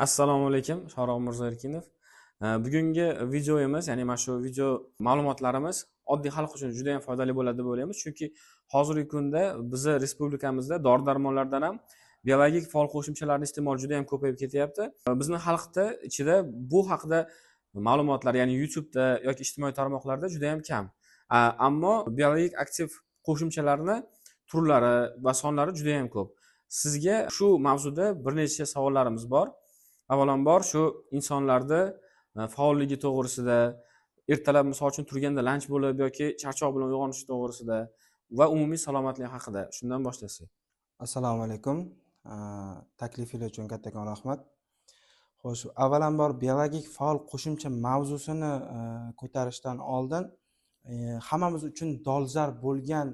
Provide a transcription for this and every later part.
Assalomu alaykum, Sharob Mirzoerkinov. Bugungi videomiz, ya'ni mana shu video ma'lumotlarimiz oddiy xalq uchun juda ham foydali bo'ladi deb o'ylaymiz. Chunki hozirgi kunda bizni respublikamizda dori-darmonlardan ham biologik faol qo'shimchalarning iste'moli juda ham ko'payib ketyapti. Bizni xalqda ichida bu haqida ma'lumotlar, ya'ni YouTube'da yoki ijtimoiy tarmoqlarda juda ham kam. Ammo biologik aktiv qo'shimchalarni turlari va sonlari juda ham ko'p. Sizga shu mavzuda bir necha savollarimiz bor. Avvalambor shu insonlarda faolligi to'g'risida, ertalab misol uchun turganda lanch bo'lib yoki charchoq bilan uyg'onish to'g'risida va umumiy salomatlik haqida. Shundan boshlasak. Assalomu alaykum. Taklifingiz uchun kattakon rahmat. Xo'sh, avvalambor biologik faol qo'shimcha mavzusini ko'tarishdan oldin hammamiz uchun dolzarb bo'lgan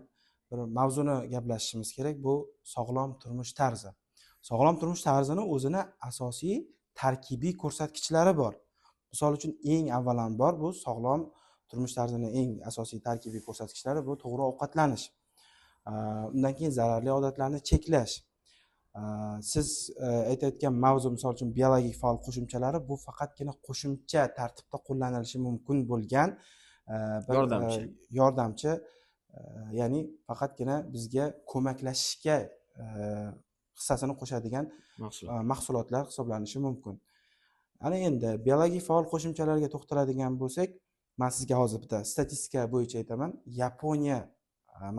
bir mavzuni gaplashishimiz kerak. Bu sog'lom turmush tarzi. Sog'lom turmush tarzini o'zini asosiy tarkibiy ko'rsatkichlari bor. Misol uchun eng avvalambor bu sog'lom turmush tarzining eng asosiy tarkibiy ko'rsatkichlari bu to'g'ri ovqatlanish. Undan keyin zararli odatlarni cheklash. Siz aytayotgan mavzu misol uchun biologik faol qo'shimchalari bu faqatgina qo'shimcha tartibda qo'llanilishi mumkin bo'lgan yordamchi, ya'ni faqatgina bizga ko'maklashishga hissasini qo'shadigan mahsulotlar hisoblanishi mumkin. Ana endi biologik faol qo'shimchalarga to'xtaladigan bo'lsak, men sizga hozir bitta statistika bo'yicha aytaman. Yaponiya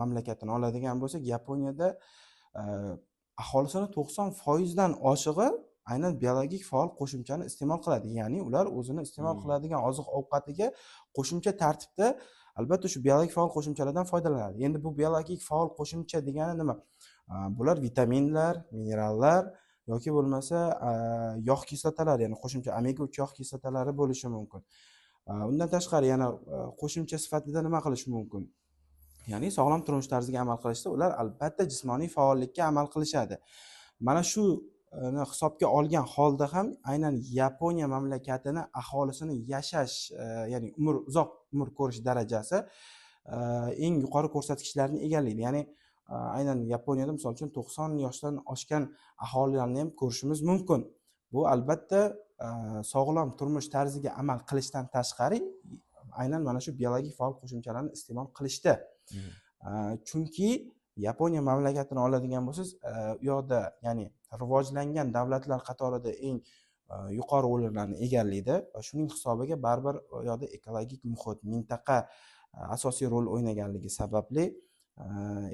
mamlakatini oladigan bo'lsak, Yaponiyada aholisining 90% dan oshig'i aynan biologik faol qo'shimchani iste'mol qiladi. Ya'ni ular o'zini iste'mol qiladigan oziq-ovqatiga qo'shimcha tartibda albatta shu biologik faol qo'shimchalardan foydalanadi. Endi bu biologik faol qo'shimcha degani nima? Bular vitaminlar, minerallar yoki bo'lmasa yog' kislotalari, ya'ni qo'shimcha omega 3 yog' kislotalari bo'lishi mumkin. Undan tashqari yana qo'shimcha sifatida nima qilish mumkin? Ya'ni sog'lom turmush tarziga amal qilishda ular albatta jismoniy faollikka amal qilishadi. Mana shu hisobga olgan holda ham aynan Yaponiya mamlakatini aholisini yashash, ya'ni uzoq umr ko'rish darajasi eng yuqori ko'rsatkichlarni egallaydi. Ya'ni aynan Yaponiyada misol uchun 90 yoshdan oshgan aholilarni ham ko'rishimiz mumkin. Bu albatta sog'lom turmush tarziga amal qilishdan tashqari aynan mana shu biologik faol qo'shimchalarni iste'mol qilishda. Chunki Yaponiya mamlakatini oladigan bo'lsangiz, u yoqda ya'ni rivojlangan davlatlar qatorida eng yuqori o'rinlarni egallaydi va shuning hisobiga baribir u yoqda ekologik muhit, mintaqa asosiy rol o'ynaganligi sababli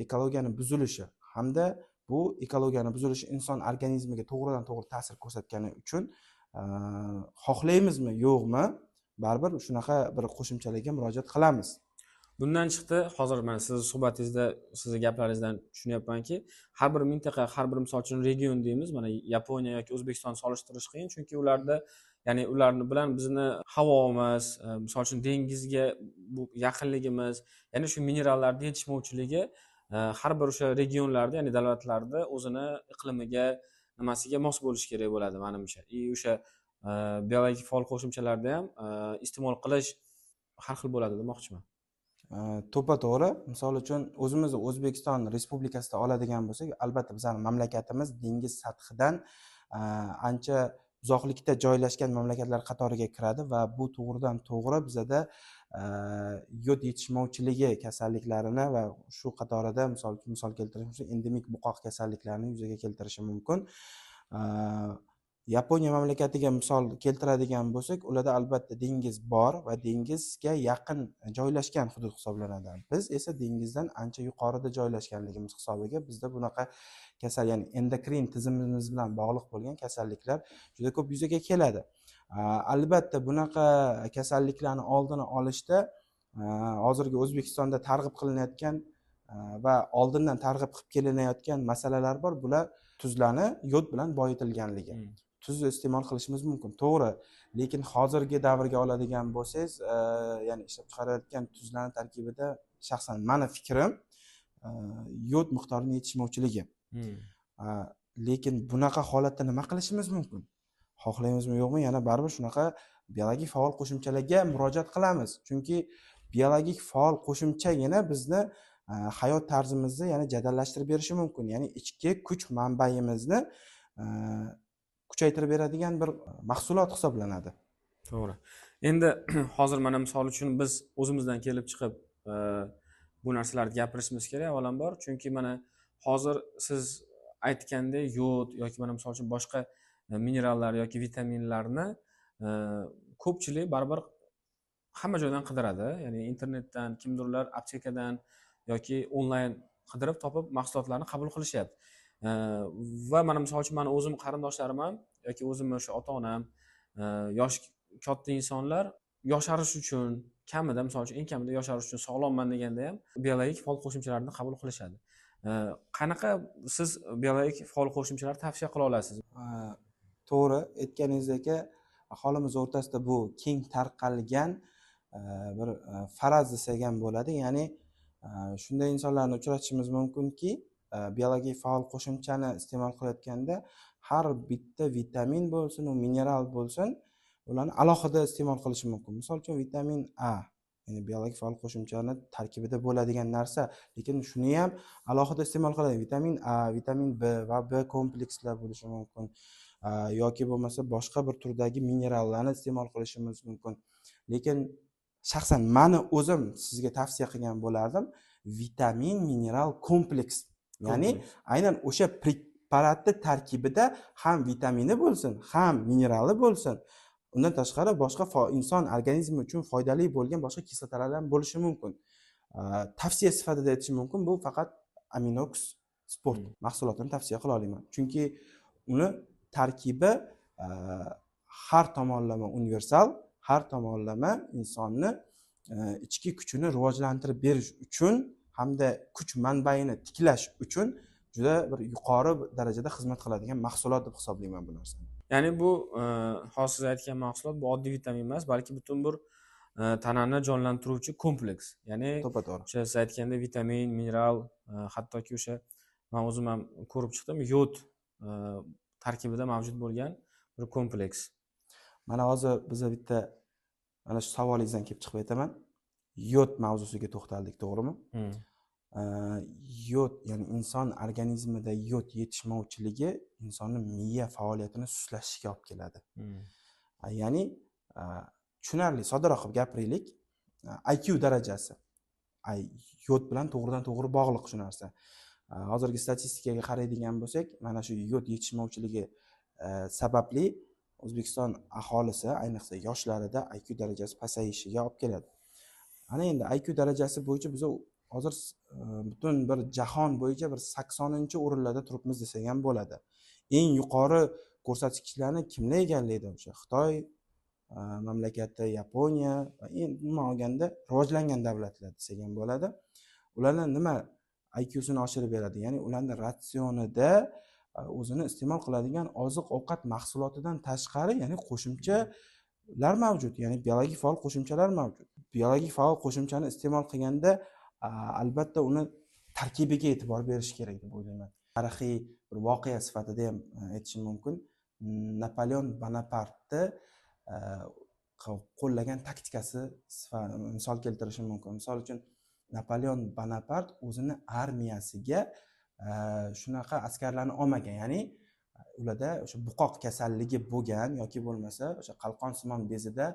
ekologiyaning buzilishi hamda bu ekologiyaning buzilishi inson organizmiga to'g'ridan to'g'ri ta'sir ko'rsatgani uchun xohlaymizmi, yo'qmi, baribir shunaqa bir qo'shimchalarga murojaat qilamiz. Bundan chiqdi, hozir mana sizni suhbatingizda, sizni gaplaringizdan tushunyapmanki, har bir mintaqa, har bir misol uchun region deymiz, mana Yaponiya yoki O'zbekistonni solishtirish qiyin, chunki ularda, ya'ni ularni bilan bizni havomiz, misol uchun dengizga bu yaqinligimiz, ya'ni shu minerallarning yetishmovchiligi har bir o'sha regionlarda, ya'ni davlatlarda o'zini iqlimiga, nimasiga mos bo'lishi kerak bo'ladi, menimcha. O'sha biologik faol qo'shimchalarda ham iste'mol qilish har xil bo'ladi demoqchiman. To'ppa to'g'ri. Misol uchun o'zimizni O'zbekiston Respublikasida oladigan bo'lsak, albatta bizning mamlakatimiz dengiz sathidan ancha uzoqlikda joylashgan mamlakatlar qatoriga kiradi va bu to'g'ridan to'g'ri bizada yod yetishmovchiligi kasalliklarini va shu qatorida misol keltirish endemik buqoq kasalliklarini yuzaga keltirishi mumkin. Yaponiya mamlakatiga misol keltiradigan bo'lsak, ularda albatta dengiz bor va dengizga yaqin joylashgan hudud hisoblanadi. Biz esa dengizdan ancha yuqorida joylashganligimiz hisobiga bizda bunaqa kasal, ya'ni endokrin tizimimiz bilan bog'liq bo'lgan kasalliklar juda ko'p yuzaga keladi. Albatta bunaqa kasalliklarni oldini olishda hozirgi O'zbekistonda targ'ib qilinayotgan va oldindan targ'ib qilib kelinayotgan masalalar bor. Bular tuzlarni yod bilan boyitilganligi. Tuz iste'mol qilishimiz mumkin, to'g'ri, lekin hozirgi davrga oladigan bo'lsangiz, ya'ni ishlab chiqarayotgan tuzlarning tarkibida shaxsan meni fikrim yod miqdorining yetishmovchiligi. Lekin bunaqa holatda nima qilishimiz mumkin? Xohlaymizmi, yo'qmi, yana baribir shunaqa biologik faol qo'shimchalarga murojaat qilamiz. Chunki biologik faol qo'shimchagina bizni hayot tarzimizni yana jadallashtirib berishi mumkin. Ya'ni ichki kuch manbayimizni kuchaytirib beradigan bir mahsulot hisoblanadi. To'g'ri. Endi hozir mana misol uchun biz o'zimizdan kelib chiqib bu narsalarni gapirishimiz kerak avvalambor, chunki mana hozir siz aytgandek yod yoki mana misol uchun boshqa minerallar yoki vitaminlarni e, ko'pchilik baribir hamma joydan qidiradi, ya'ni internetdan, kimdirlar aptekadan yoki onlayn qidirib topib mahsulotlarni qabul qilishyapti. E, va mana misol uchun mani o'zim qarindoshlarim ham yoki o'zimni o'sha ota-onam yosh katta insonlar yosharish uchun kamida misol uchun eng kamida yosharish uchun sog'lomman deganda ham biologik faol qo'shimchalarni qabul qilishadi. Qanaqa siz biologik faol qo'shimchalarni tavsiya qila olasiz? To'g'ri aytganingizdek, aholimiz o'rtasida bu keng tarqalgan bir faraz desak ham bo'ladi. Ya'ni shunday insonlarni uchratishimiz mumkinki, biologik faol qo'shimchani iste'mol qilayotganda har bitta vitamin bo'lsin, u mineral bo'lsin, ularni alohida iste'mol qilishi mumkin. Misol uchun vitamin A, ya'ni biologik faol qo'shimchani tarkibida bo'ladigan narsa, lekin shuni ham alohida iste'mol qiladi. Vitamin A, vitamin B va B komplekslar bo'lishi mumkin. Yoki bo'lmasa boshqa bir turdagi minerallarni iste'mol qilishimiz mumkin. Lekin shaxsan meni o'zim sizga tavsiya qilgan bo'lardim vitamin mineral kompleks. Ya'ni aynan o'sha preparatni tarkibida ham vitamini bo'lsin, ham minerali bo'lsin. Undan tashqari boshqa inson organizmi uchun foydali bo'lgan boshqa kislotalar ham bo'lishi mumkin. Tavsiya sifatida aytishim mumkin, bu faqat Aminox Sport mahsulotini tavsiya qila olaman. Chunki uni tarkibi har tomonlama universal, har tomonlama insonni ichki kuchini rivojlantirib berish uchun hamda kuch manbaini tiklash uchun juda bir yuqori darajada xizmat qiladigan mahsulot deb hisoblayman bu narsani. Ya'ni bu hozir siz aytgan mahsulot bu oddiy vitamin emas, balki butun bir tanani jonlantiruvchi kompleks. Ya'ni o'sha siz aytganda vitamin, mineral, hattoki o'sha men o'zim ham ko'rib chiqdim, yod tarkibida mavjud bo'lgan bir kompleks. Mana hozir biz bitta mana shu savolingizdan kelib chiqib aytaman. Yod mavzusiga to'xtaldik, to'g'rimi? Yod, ya'ni inson organizmida yod yetishmovchiligi insonning miya faoliyatini sustlashishga olib keladi. Ya'ni tushunarli, soddoroq qilib gapiraylik. IQ darajasi yod bilan to'g'ridan to'g'ri bog'liq shu narsa. Hozirgi statistikaga qaraydigan bo'lsak, mana shu yod yetishmovchiligi sababli O'zbekiston aholisi, ayniqsa yoshlarida IQ darajasi pasayishiga olib keladi. Ana endi IQ darajasi bo'yicha biz hozir butun bir jahon bo'yicha bir 80-o'rinlarda turibmiz desak ham bo'ladi. Eng yuqori ko'rsatkichlarni kimlar egallaydi? O'sha Xitoy mamlakati, Yaponiya va umuman olganda rivojlangan davlatlar desak ham bo'ladi. Ularning nima IQsini oshirib beradi? Ya'ni ularning ratsionida o'zini iste'mol qiladigan oziq-ovqat mahsulotidan tashqari, ya'ni qo'shimchalar mavjud, ya'ni biologik faol qo'shimchalar mavjud. Biologik faol qo'shimchani iste'mol qilganda albatta uni tarkibiga e'tibor berish kerak deb o'ylayman. Tarixiy bir voqea sifatida ham aytishim mumkin. Napoleon Bonapartni qo'llagan taktikasi misol keltirishim mumkin. Misol uchun Napoleon Bonapart o'zini armiyasiga shunaqa askarlarni olmagan, ya'ni ularda o'sha buqoq kasalligi bo'lgan yoki bo'lmasa o'sha qalqonsimon bezida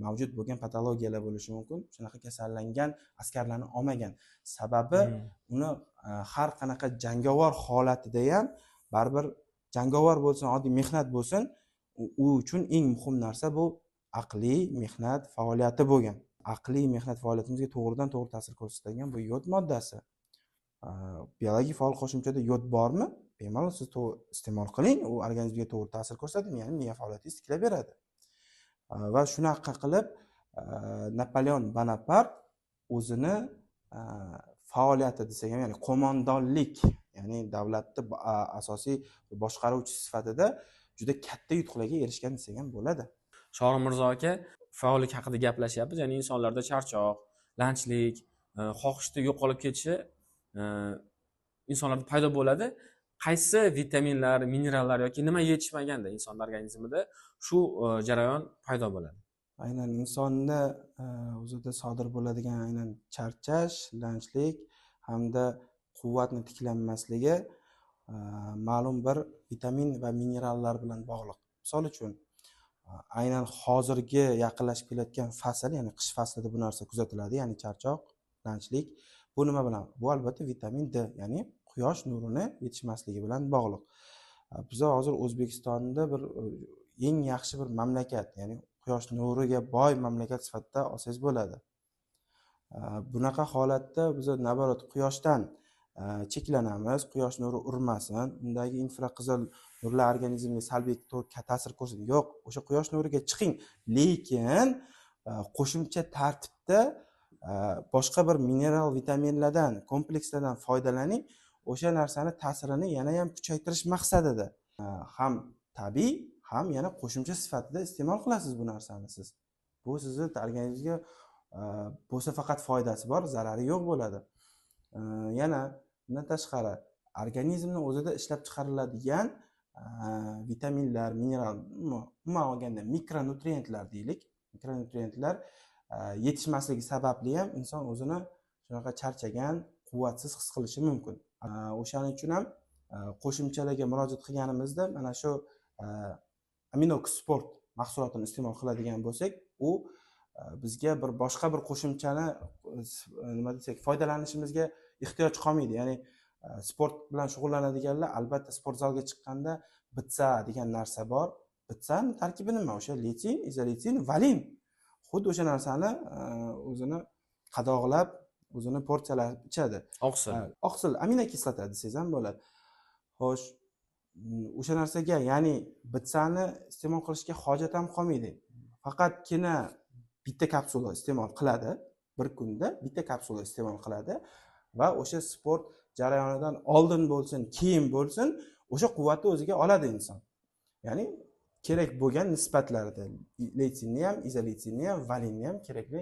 mavjud bo'lgan patologiyalar bo'lishi mumkin. Shunaqa kasallangan askarlarni olmagan. Sababi uni har qanaqa jangovar holatida ham baribir jangovar bo'lsin, oddiy mehnat bo'lsin, u uchun eng muhim narsa bu aqliy mehnat faoliyati bo'lgan. Aqliy mehnat faoliyatimizga to'g'ridan to'g'ri ta'sir ko'rsatadigan bu yod moddasi. Biologik faol qo'shimchada yod bormi? Bemalol siz iste'mol qiling, u organizmga to'g'ri ta'sir ko'rsatadi, ya'ni miya faoliyatingizni tiklab beradi. Va shunaqa qilib Napoleon Bonapart o'zini faoliyati desak ham, ya'ni qo'mondonlik, ya'ni davlatni asosiy boshqaruvchi sifatida juda katta yutuqlarga erishgan desak ham bo'ladi. Shorim Mirzo aka, faollik haqida gaplashyapmiz, ya'ni insonlarda charchoq, lanchlik, xohishni yo'qolib ketishi insonlarda paydo bo'ladi. Qaysi vitaminlar, minerallar yoki nima yetishmaganda inson organizmida shu jarayon paydo bo'ladi? Aynan insonni o'zida sodir bo'ladigan charchash, lanchlik hamda quvvatni tiklanmasligi ma'lum bir vitamin va minerallar bilan bog'liq. Misol uchun aynan hozirgi yaqinlashib kelayotgan fasl, ya'ni qish faslida bu narsa kuzatiladi, ya'ni charchoq, lanjlik. Bu nima bilan? Bu albatta vitamin D, ya'ni quyosh nurini yetishmasligi bilan bog'liq. Biz hozir O'zbekistonda bir eng yaxshi bir mamlakat, ya'ni quyosh nuriga boy mamlakat sifatida olsangiz bo'ladi. Bunaqa holatda biz naborot quyoshdan cheklanamiz, quyosh nuri urmasin, undagi infraqizil nurlar organizmga salbiy ta'sir ko'rsatadi. Yo'q, o'sha quyosh nuriga chiqing, lekin qo'shimcha tartibda boshqa bir mineral vitaminlardan, komplekslardan foydalaning. O'sha narsani ta'sirini yana ham kuchaytirish maqsadida ham tabiiy, ham yana qo'shimcha sifatida iste'mol qilasiz bu narsani siz. Bu sizni organizmga bo'lsa faqat foydasi bor, zarari yo'q bo'ladi. Yana bundan tashqari organizmning o'zida ishlab chiqariladigan vitaminlar, mineral, umuman olganda mikronutriyentlar deylik. Mikronutriyentlar yetishmasligi sababli ham inson o'zini shunaqa charchagan, quvvatsiz his qilishi mumkin. O'shaning uchun ham qo'shimchalarga murojaat qilganimizda mana shu Aminox Sport mahsulotini iste'mol qiladigan bo'lsak, u bizga bir boshqa bir qo'shimchani nima desak, foydalanishimizga ehtiyoj qolmaydi. Ya'ni sport bilan shug'ullanadiganlar albatta sport zalga chiqqanda bitsa degan narsa bor. Bitsani tarkibi nima? O'sha litsin, izolitsin, valin. Xuddi o'sha narsani o'zini qadoqlab, o'zini porsiyalab ichadi. Oqsil aminokislota desangiz ham bo'ladi. Xo'sh, o'sha narsaga, ya'ni bitsani iste'mol qilishga hojat ham qolmaydi. Faqatgina bitta kapsula iste'mol qiladi, bir kunda bitta kapsula iste'mol qiladi va o'sha sport jarayonidan oldin bo'lsin, keyin bo'lsin, o'sha quvvatni o'ziga oladi inson. Ya'ni kerak bo'lgan nisbatlarda litsinni ham, izolitsinni ham, valinni ham kerakli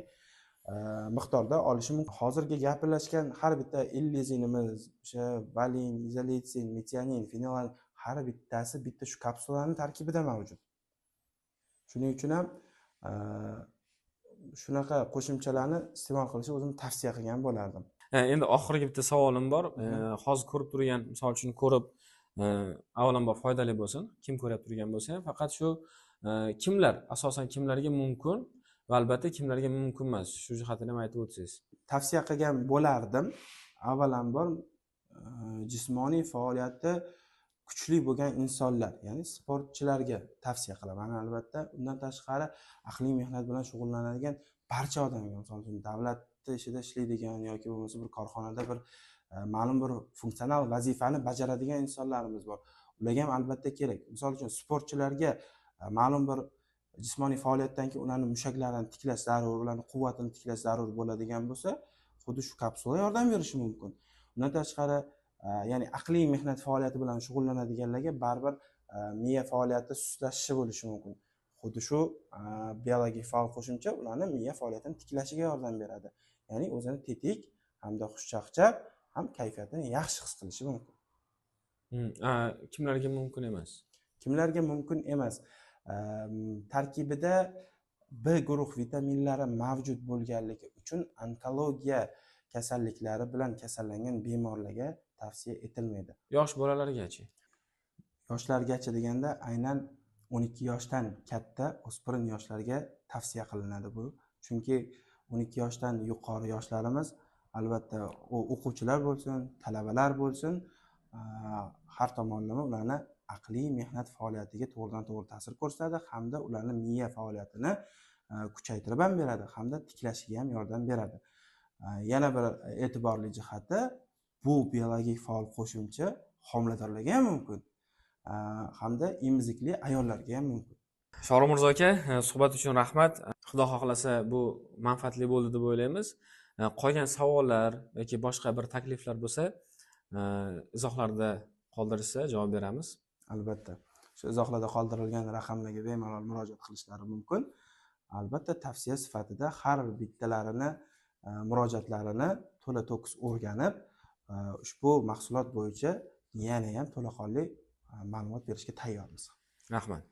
miqdorda olishi mumkin. Hozirgi gapirlashgan har bitta illizinimiz, o'sha valin, izolitsin, metianin, fenolalanin har bittasi bitta shu kapsulaning tarkibida mavjud. Shuning uchun ham shunaqa qo'shimchalarni iste'mol qilishni o'zim tavsiya qilgan bo'lardim. Endi oxirgi bitta savolim bor. Hozir ko'rib turgan, misol uchun ko'rib, avvalambor foydali bo'lsin, kim ko'rib turgan bo'lsa ham, faqat shu kimlar, asosan kimlarga mumkin va albatta kimlarga mumkin emas, shu jihatini ham aytib o'tsangiz. Tavsiya qilgan bo'lardim. Avvalambor jismoniy faoliyati kuchli bo'lgan insonlar, ya'ni sportchilarga tavsiya qilaman albatta. Undan tashqari aqliy mehnat bilan shug'ullanadigan barcha odamga, misol uchun davlat ishida ishlaydigan yoki bo'lmasa bir korxonada bir ma'lum bir funksional vazifani bajaradigan insonlarimiz bor. Ularga ham albatta kerak. Misol uchun sportchilarga ma'lum bir jismoniy faoliyatdan keyin ularning mushaklarini tiklash zarur, ularning quvvatini tiklash zarur bo'ladigan bo'lsa, xuddi shu kapsula yordam berishi mumkin. Undan tashqari ya'ni aqliy mehnat faoliyati bilan shug'ullanadiganlarga baribir miya faoliyati sustashishi bo'lishi mumkin. Xuddi shu biologik faol qo'shimcha ularning miya faoliyatini tiklashiga yordam beradi. Ya'ni o'zini tetik hamda xushchaqchaq, ham kayfiyatini yaxshi his qilishi mumkin. Kimlarga mumkin emas? Kimlarga mumkin emas? Tarkibida B guruh vitaminlari mavjud bo'lganligi uchun onkologiya kasalliklari bilan kasallangan bemorlarga tavsiya etilmaydi. Yosh bolalargachi? Yoshlargacha deganda aynan 12 yoshdan katta o'spirin yoshlarga tavsiya qilinadi bu. Chunki 12 yoshdan yuqori yoshlarimiz albatta o'quvchilar bo'lsin, talabalar bo'lsin, har tomonlama ularni aqliy mehnat faoliyatiga to'g'ridan-to'g'ri ta'sir ko'rsatadi hamda ularning miya faoliyatini kuchaytirib ham beradi hamda tiklashiga ham yordam beradi. Yana bir e'tiborli jihati, bu biologik faol qo'shimcha homiladorlarga ham mumkin hamda emizikli ayollarga ham mumkin. Sho'ro Mirzo aka, suhbat uchun rahmat. Xudo xohlasa bu manfaatli bo'ldi deb o'ylaymiz. Qolgan savollar yoki boshqa bir takliflar bo'lsa, izohlarda qoldirishsa javob beramiz. Albatta. Shu izohlarda qoldirilgan raqamlarga bemalol murojaat qilishlari mumkin. Albatta tavsiya sifatida har bittalarini murojaatlarini to'la to'kis o'rganib, ushbu mahsulot bo'yicha yana ham to'laqonli ma'lumot berishga tayyormiz. Rahmat.